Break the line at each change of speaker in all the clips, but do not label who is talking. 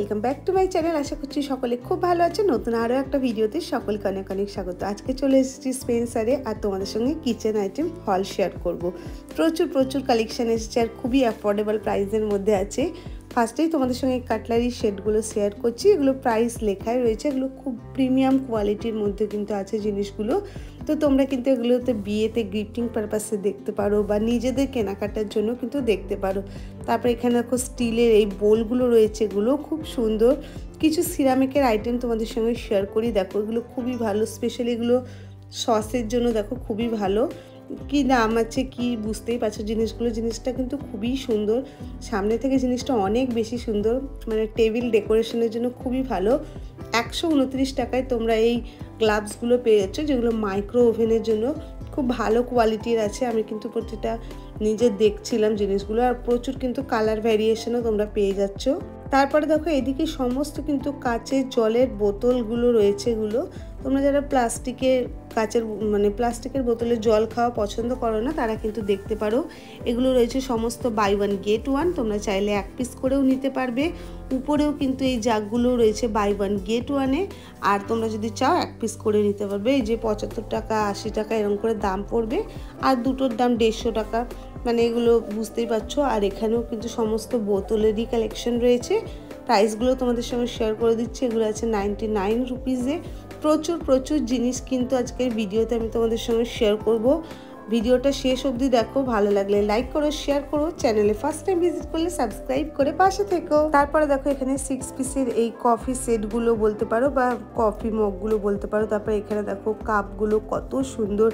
Welcome back to my channel. আশা করছি সকলে খুব ভালো আছে। নতুন আরও একটা ভিডিওতে সকলকে অনেক অনেক স্বাগত। আজকে চলে এসেছি স্পেন্সারে আর তোমাদের সঙ্গে কিচেন আইটেম হল শেয়ার করব। প্রচুর কালেকশান এসেছে আর খুবই অ্যাফোর্ডেবল প্রাইসের মধ্যে আছে। ফার্স্টেই তোমাদের সঙ্গে কাটলারি সেটগুলো শেয়ার করছি। এগুলো প্রাইস লেখাই রয়েছে, এগুলো খুব প্রিমিয়াম কোয়ালিটির মধ্যে কিন্তু আছে জিনিসগুলো। তো তোমরা কিন্তু এগুলোতে বিয়েতে গিফটিং পারপাসে দেখতে পারো বা নিজেদের কেনাকাটার জন্য কিন্তু দেখতে পারো। তারপরে এখানে দেখো স্টিলের এই বোলগুলো রয়েছে, এগুলো খুব সুন্দর। কিছু সিরামিকের আইটেম তোমাদের সঙ্গে শেয়ার করি। দেখো এগুলো খুবই ভালো, স্পেশালি এগুলো সসের জন্য দেখো খুবই ভালো। কি দাম আছে কি বুঝতেই পারছো জিনিসটা কিন্তু খুবই সুন্দর। সামনে থেকে জিনিসটা অনেক বেশি সুন্দর, মানে টেবিল ডেকোরেশনের জন্য খুবই ভালো। 129 টাকায় তোমরা এই গ্লাভসগুলো পেয়ে যাচ্ছ, যেগুলো মাইক্রো ওভেনের জন্য খুব ভালো কোয়ালিটির আছে। আমি কিন্তু প্রতিটা নিজে দেখছিলাম জিনিসগুলো, আর প্রচুর কিন্তু কালার ভ্যারিয়েশনও তোমরা পেয়ে যাচ্ছ। তারপরে দেখো এদিকে সমস্ত কিন্তু কাচের জলের বোতলগুলো রয়েছে। এগুলো তোমরা যারা প্লাস্টিকের বোতলে জল খাওয়া পছন্দ করো না, তারা কিন্তু দেখতে পারো। এগুলো রয়েছে সমস্ত বাই ওয়ান গেট ওয়ান, তোমরা চাইলে এক পিস করেও নিতে পারবে। উপরেও কিন্তু এই জাগগুলো রয়েছে বাই ওয়ান গেট ওয়ানে, আর তোমরা যদি চাও এক পিস করে নিতে পারবে। এই যে 75 টাকা 80 টাকা এরকম করে দাম পড়বে, আর দুটোর দাম 150 টাকা, মানে এগুলো বুঝতেই পারছো। আর এখানেও কিন্তু সমস্ত বোতলেরই কালেকশন রয়েছে। প্রাইসগুলো তোমাদের সঙ্গে শেয়ার করে দিচ্ছি। এগুলো আছে 99 রুপিসে। প্রচুর জিনিস কিন্তু আজকের ভিডিওতে আমি তোমাদের সঙ্গে শেয়ার করব। ভিডিওটা শেষ অবধি দেখো, ভালো লাগলে লাইক করো, শেয়ার করো, চ্যানেলে ফার্স্ট টাইম ভিজিট করলে সাবস্ক্রাইব করে পাশে থেকো। তারপরে দেখো এখানে 6 পিসের এই কফি সেটগুলো বলতে পারো বা কফি মগগুলো বলতে পারো। তারপরে এখানে দেখো কাপগুলো কত সুন্দর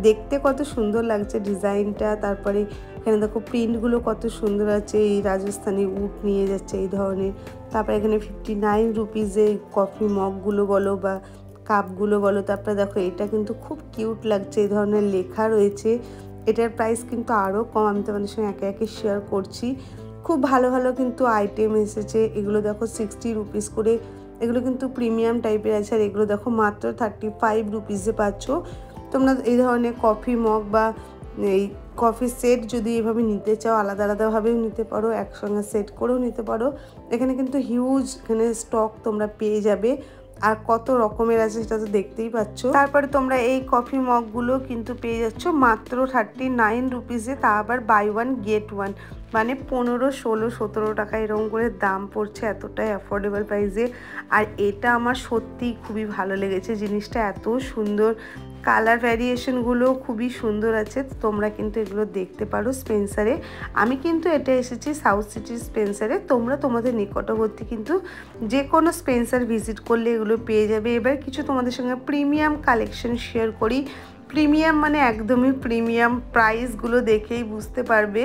দেখতে, কত সুন্দর লাগছে ডিজাইনটা। তারপরে এখানে দেখো প্রিন্টগুলো কত সুন্দর আছে, এই রাজস্থানি উড নিয়ে যাচ্ছে এই ধরনের। তারপরে এখানে 59 রুপিসে কফি মগগুলো বলো বা কাপগুলো বলো। তারপরে দেখো এটা কিন্তু খুব কিউট লাগছে, এই ধরনের লেখা রয়েছে। এটার প্রাইস কিন্তু আরও কম, আমি তোমাদের সঙ্গে একে একে শেয়ার করছি। খুব ভালো কিন্তু আইটেম এসেছে। এগুলো দেখো 60 রুপিস করে, এগুলো কিন্তু প্রিমিয়াম টাইপের আছে। আর এগুলো দেখো মাত্র 35 রুপিসে পাচ্ছ। তোমরা এই ধরনের কফি মগ বা এই কফি সেট যদি এভাবে নিতে চাও, আলাদাভাবেও নিতে পারো, একসঙ্গে সেট করেও নিতে পারো। এখানে কিন্তু হিউজ স্টক তোমরা পেয়ে যাবে, আর কত রকমের আছে সেটা তো দেখতেই পাচ্ছ। তারপরে তোমরা এই কফি মগগুলো কিন্তু পেয়ে যাচ্ছ মাত্র 39 রুপিসে, তা আবার বাই ওয়ান গেট ওয়ান, মানে 15, 16, 17 টাকা এরকম করে দাম পড়ছে, এতটাই অ্যাফোর্ডেবল প্রাইসে। আর এটা আমার সত্যিই খুবই ভালো লেগেছে, জিনিসটা এত সুন্দর। কালার ভ্যারিয়েশনগুলো খুবই সুন্দর আছে। তোমরা কিন্তু এগুলো দেখতে পারো স্পেন্সারে। আমি কিন্তু এটা এসেছি সাউথ সিটির স্পেন্সারে। তোমরা তোমাদের নিকটবর্তী কিন্তু যে কোনো স্পেন্সার ভিজিট করলে এগুলো পেয়ে যাবে। এবার কিছু তোমাদের সঙ্গে প্রিমিয়াম কালেকশন শেয়ার করি। প্রিমিয়াম মানে একদমই প্রিমিয়াম, প্রাইসগুলো দেখেই বুঝতে পারবে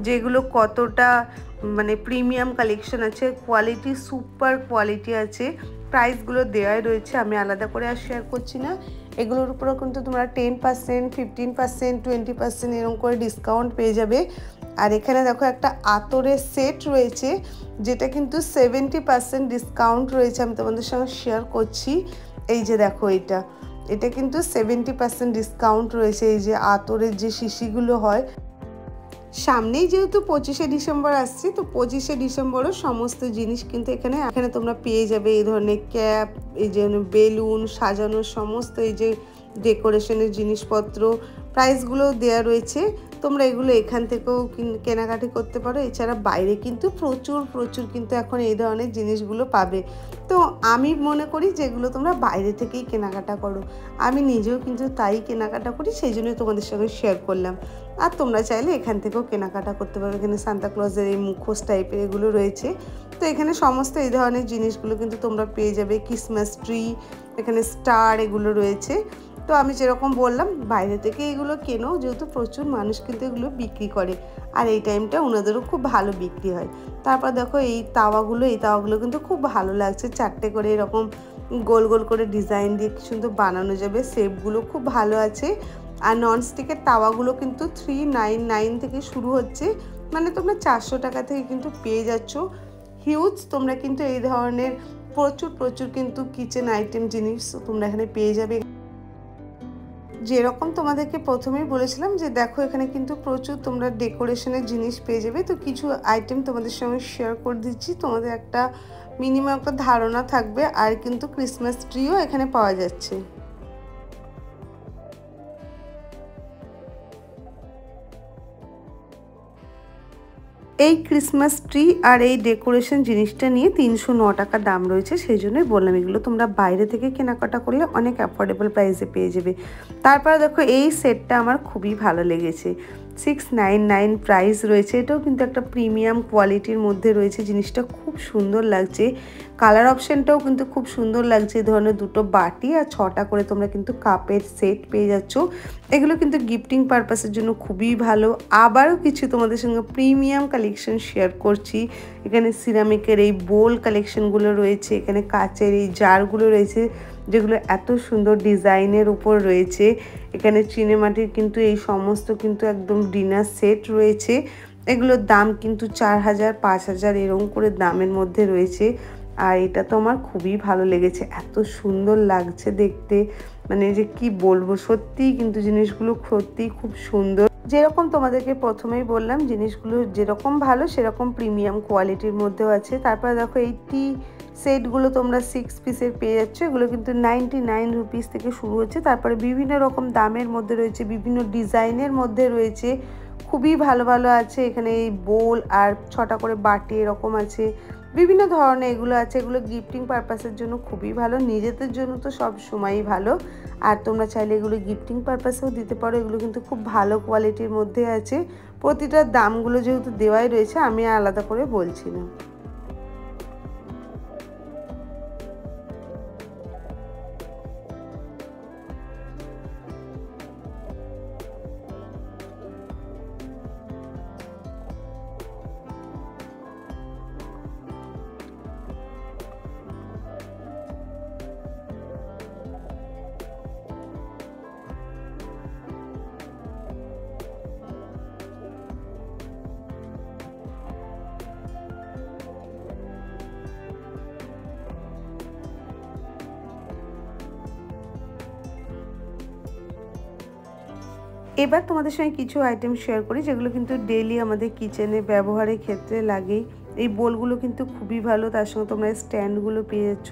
যেগুলো কতটা মানে প্রিমিয়াম কালেকশন আছে। কোয়ালিটি সুপার কোয়ালিটি আছে, প্রাইসগুলো দেওয়াই রয়েছে, আমি আলাদা করে আর শেয়ার করছি না। এগুলোর উপরেও কিন্তু তোমরা 10%, 15%, 20% এরকম করে ডিসকাউন্ট পেয়ে যাবে। আর এখানে দেখো একটা আতরের সেট রয়েছে, যেটা কিন্তু 70% ডিসকাউন্ট রয়েছে, আমি তোমাদের সঙ্গে শেয়ার করছি। এই যে দেখো এটা কিন্তু 70% ডিসকাউন্ট রয়েছে। এই যে আতরের যে শিশিগুলো হয়, সামনেই যেহেতু 25শে ডিসেম্বর আসছে, তো 25শে ডিসেম্বরও সমস্ত জিনিস কিন্তু এখানে তোমরা পেয়ে যাবে। এই ধরনের ক্যাপ, এই যে বেলুন সাজানোর সমস্ত এই যে ডেকোরেশনের জিনিসপত্র, প্রাইসগুলো দেওয়া রয়েছে। তোমরা এগুলো এখান থেকেও কেনাকাটি করতে পারো। এছাড়া বাইরে কিন্তু প্রচুর কিন্তু এখন এই ধরনের জিনিসগুলো পাবে। তো আমি মনে করি যেগুলো তোমরা বাইরে থেকেই কেনাকাটা করো, আমি নিজেও কিন্তু তাই কেনাকাটা করি, সেই জন্যই তোমাদের সঙ্গে শেয়ার করলাম। আর তোমরা চাইলে এখান থেকেও কেনাকাটা করতে পারো। এখানে সান্তাক্লজের এই মুখোশ টাইপের এগুলো রয়েছে। তো এখানে সমস্ত এই ধরনের জিনিসগুলো কিন্তু তোমরা পেয়ে যাবে। ক্রিসমাস ট্রি, এখানে স্টার, এগুলো রয়েছে। তো আমি যেরকম বললাম বাইরে থেকে এগুলো কেনো, যেহেতু প্রচুর মানুষ কিন্তু এগুলো বিক্রি করে, আর এই টাইমটা ওনাদেরও খুব ভালো বিক্রি হয়। তারপর দেখো এই তাওয়াগুলো কিন্তু খুব ভালো লাগছে। 4টে করে এরকম গোল করে ডিজাইন দিয়ে কি সুন্দর বানানো যাবে। শেপগুলো খুব ভালো আছে। আর ননস্টিকের তাওয়াগুলো কিন্তু 399 থেকে শুরু হচ্ছে, মানে তোমরা 400 টাকা থেকে কিন্তু পেয়ে যাচ্ছ। হিউজ তোমরা কিন্তু এই ধরনের প্রচুর কিন্তু কিচেন আইটেম জিনিস তোমরা এখানে পেয়ে যাবে। যেরকম তোমাদেরকে প্রথমেই বলেছিলাম যে দেখো এখানে কিন্তু প্রচুর তোমরা ডেকোরেশনের জিনিস পেয়ে যাবে। তো কিছু আইটেম তোমাদের সঙ্গে শেয়ার করে দিচ্ছি। তোমাদের একটা মিনিমাম একটা ধারণা থাকবে। আর কিন্তু ক্রিসমাস ট্রিও এখানে পাওয়া যাচ্ছে। এই ক্রিসমাস ট্রি আর এই ডেকোরেশন জিনিসটা নিয়ে 309 টাকা দাম রয়েছে, সেই জন্যই বললাম এগুলো তোমরা বাইরে থেকে কেনাকাটা করলে অনেক অ্যাফোর্ডেবল প্রাইসে পেয়ে যাবে। তারপরে দেখো এই সেটটা আমার খুবই ভালো লেগেছে, 699 প্রাইস রয়েছে। এটাও কিন্তু একটা প্রিমিয়াম কোয়ালিটির মধ্যে রয়েছে, জিনিসটা খুব সুন্দর লাগছে। কালার অপশানটাও কিন্তু খুব সুন্দর লাগছে। এই ধরনের দুটো বাটি আর 6টা করে তোমরা কিন্তু কাপের সেট পেয়ে যাচ্ছ। এগুলো কিন্তু গিফটিং পারপাসের জন্য খুবই ভালো। আবারও কিছু তোমাদের সঙ্গে প্রিমিয়াম কালেকশন শেয়ার করছি। এখানে সিরামিকের এই বোল কালেকশনগুলো রয়েছে, এখানে কাচের এই জারগুলো রয়েছে যেগুলো এত সুন্দর ডিজাইনের উপর রয়েছে। এখানে চিনেমাটির কিন্তু এই সমস্ত কিন্তু একদম ডিনার সেট রয়েছে। এগুলোর দাম কিন্তু 4000 5000 এরকম করে দামের মধ্যে রয়েছে। আর এটা তো আমার খুবই ভালো লেগেছে, এত সুন্দর লাগছে দেখতে, মানে যে কি বলবো, সত্যিই কিন্তু জিনিসগুলো সত্যিই খুব সুন্দর। যেরকম তোমাদেরকে প্রথমেই বললাম, জিনিসগুলো যেরকম ভালো সেরকম প্রিমিয়াম কোয়ালিটির মধ্যেও আছে। তারপরে দেখো এই টি সেটগুলো তোমরা 6 পিসের পেয়ে যাচ্ছ। এগুলো কিন্তু 99 রুপিস থেকে শুরু হচ্ছে। তারপরে বিভিন্ন রকম দামের মধ্যে রয়েছে, বিভিন্ন ডিজাইনের মধ্যে রয়েছে, খুবই ভালো ভালো আছে। এখানে এই বোল আর 6টা করে বাটি এরকম আছে, বিভিন্ন ধরনের এগুলো আছে। এগুলো গিফটিং পারপাসের জন্য খুবই ভালো, নিজেদের জন্য তো সব সময়ই ভালো। আর তোমরা চাইলে এগুলো গিফটিং পারপাসেও দিতে পারো। এগুলো কিন্তু খুব ভালো কোয়ালিটির মধ্যে আছে। প্রতিটার দামগুলো যেহেতু দেওয়াই রয়েছে, আমি আলাদা করে বলছি না। এবার তোমাদের সঙ্গে কিছু আইটেম শেয়ার করি যেগুলো কিন্তু ডেইলি আমাদের কিচেনে ব্যবহারের ক্ষেত্রে লাগেই। এই বোলগুলো কিন্তু খুবই ভালো, তার সঙ্গে তোমরা স্ট্যান্ডগুলো পেয়ে যাচ্ছ।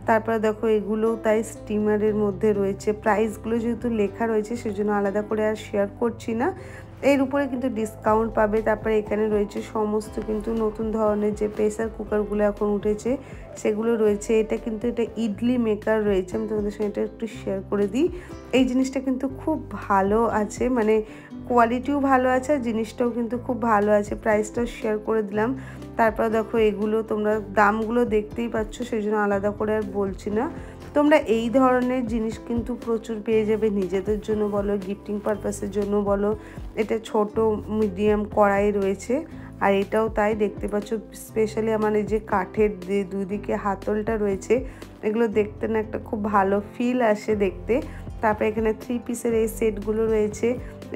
তারপরে দেখো এগুলোও তাই স্টিমারের মধ্যে রয়েছে। প্রাইসগুলো যেহেতু লেখা রয়েছে সেজন্য আলাদা করে আর শেয়ার করছি না। এর উপরে কিন্তু ডিসকাউন্ট পাবে। তারপরে এখানে রয়েছে সমস্ত কিন্তু নতুন ধরনের যে প্রেসার কুকারগুলো এখন উঠেছে সেগুলো রয়েছে। এটা কিন্তু এটা ইডলি মেকার রয়েছে, আমি তোমাদের সঙ্গে এটা একটু শেয়ার করে দিই। এই জিনিসটা কিন্তু খুব ভালো আছে, মানে কোয়ালিটিও ভালো আছে আর জিনিসটাও কিন্তু খুব ভালো আছে। প্রাইসটাও শেয়ার করে দিলাম। তারপর দেখো এগুলো তোমরা দামগুলো দেখতেই পাচ্ছ, সেই জন্য আলাদা করে আর বলছি না। তোমরা এই ধরনের জিনিস কিন্তু প্রচুর পেয়ে যাবে, নিজেদের জন্য বলো, গিফটিং পারপাসের জন্য বলো। এটা ছোট মিডিয়াম কড়াই রয়েছে, আর এটাও তাই দেখতে পাচ্ছ। স্পেশালি আমার এই যে কাঠের যে দুদিকে হাতলটা রয়েছে, এগুলো দেখতে না একটা খুব ভালো ফিল আসে দেখতে। তারপরে এখানে 3 পিসের এই সেটগুলো রয়েছে,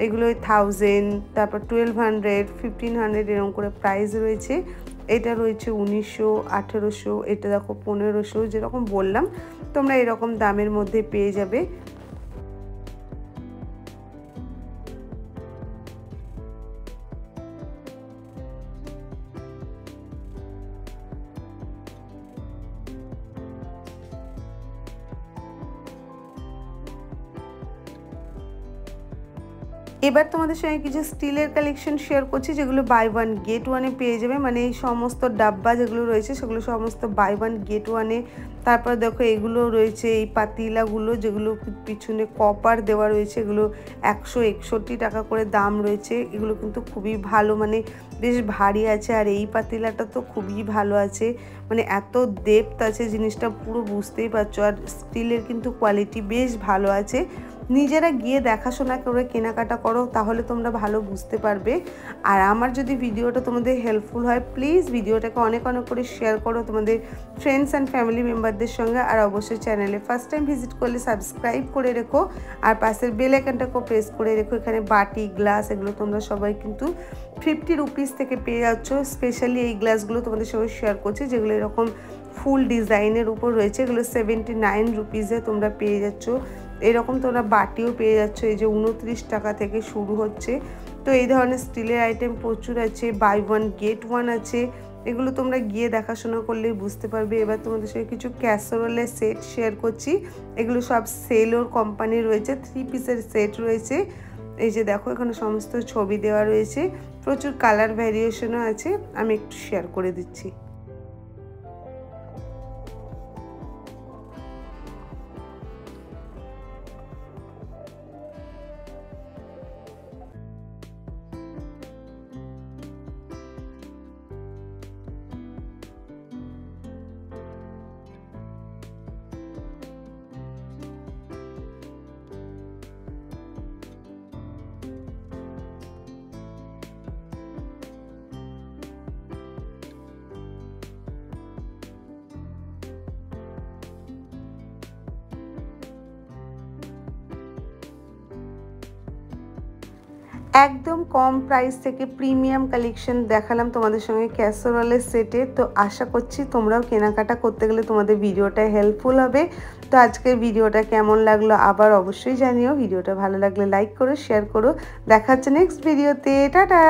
এগুলো 1000, তারপর 1200, 1500 এরকম করে প্রাইস রয়েছে। এটা রয়েছে 1900, 1800, এটা দেখো 1500, যেরকম বললাম তোমরা এরকম দামের মধ্যে পেয়ে যাবে। এবার তোমাদের সঙ্গে কিছু স্টিলের কালেকশন শেয়ার করছি যেগুলো বাই ওয়ান গেট ওয়ানে পেয়ে যাবে। মানে এই সমস্ত ডাব্বা যেগুলো রয়েছে সেগুলো সমস্ত বাই ওয়ান গেট ওয়ানে। তারপর দেখো এগুলো রয়েছে এই পাতিলাগুলো যেগুলো পিছনে কপার দেওয়া রয়েছে, এগুলো 161 টাকা করে দাম রয়েছে। এগুলো কিন্তু খুবই ভালো, মানে বেশ ভারী আছে। আর এই পাতিলাটা তো খুবই ভালো আছে, মানে এত ডেপথ আছে জিনিসটা পুরো বুঝতেই পারছো। আর স্টিলের কিন্তু কোয়ালিটি বেশ ভালো আছে। নিজেরা গিয়ে দেখাশোনা করে কেনাকাটা করো, তাহলে তোমরা ভালো বুঝতে পারবে। আর আমার যদি ভিডিওটা তোমাদের হেল্পফুল হয়, প্লিজ ভিডিওটাকে অনেক অনেক করে শেয়ার করো তোমাদের ফ্রেন্ডস অ্যান্ড ফ্যামিলি মেম্বারদের সঙ্গে। আর অবশ্যই চ্যানেলে ফার্স্ট টাইম ভিজিট করলে সাবস্ক্রাইব করে রেখো, আর পাশের বেল আইকনটাকেও প্রেস করে রেখো। এখানে বাটি গ্লাস এগুলো তোমরা সবাই কিন্তু 50 রুপিস থেকে পেয়ে যাচ্ছ। স্পেশালি এই গ্লাসগুলো তোমাদের সঙ্গে শেয়ার করছি যেগুলো এরকম ফুল ডিজাইনের উপর রয়েছে, এগুলো 79 রুপিসে তোমরা পেয়ে যাচ্ছ। এরকম তোমরা বাটিও পেয়ে যাচ্ছ, এই যে 29 টাকা থেকে শুরু হচ্ছে। তো এই ধরনের স্টিলের আইটেম প্রচুর আছে, বাই ওয়ান গেট ওয়ান আছে। এগুলো তোমরা গিয়ে দেখাশোনা করলেই বুঝতে পারবে। এবার তোমাদের সঙ্গে কিছু ক্যাসারোলের সেট শেয়ার করছি। এগুলো সব সেলোর কোম্পানি রয়েছে, 3 পিসের সেট রয়েছে। এই যে দেখো এখানে সমস্ত ছবি দেওয়া রয়েছে, প্রচুর কালার ভ্যারিয়েশনও আছে, আমি একটু শেয়ার করে দিচ্ছি। একদম কম প্রাইস থেকে প্রিমিয়াম কালেকশন দেখালাম তোমাদের সঙ্গে ক্যাসারোলের সেটে। তো আশা করছি তোমরাও কেনাকাটা করতে গেলে তোমাদের ভিডিওটা হেল্পফুল হবে। তো আজকের ভিডিওটা কেমন লাগলো আবার অবশ্যই জানিও। ভিডিওটা ভালো লাগলে লাইক করো, শেয়ার করো। দেখা হচ্ছে নেক্সট ভিডিওতে। টাটা।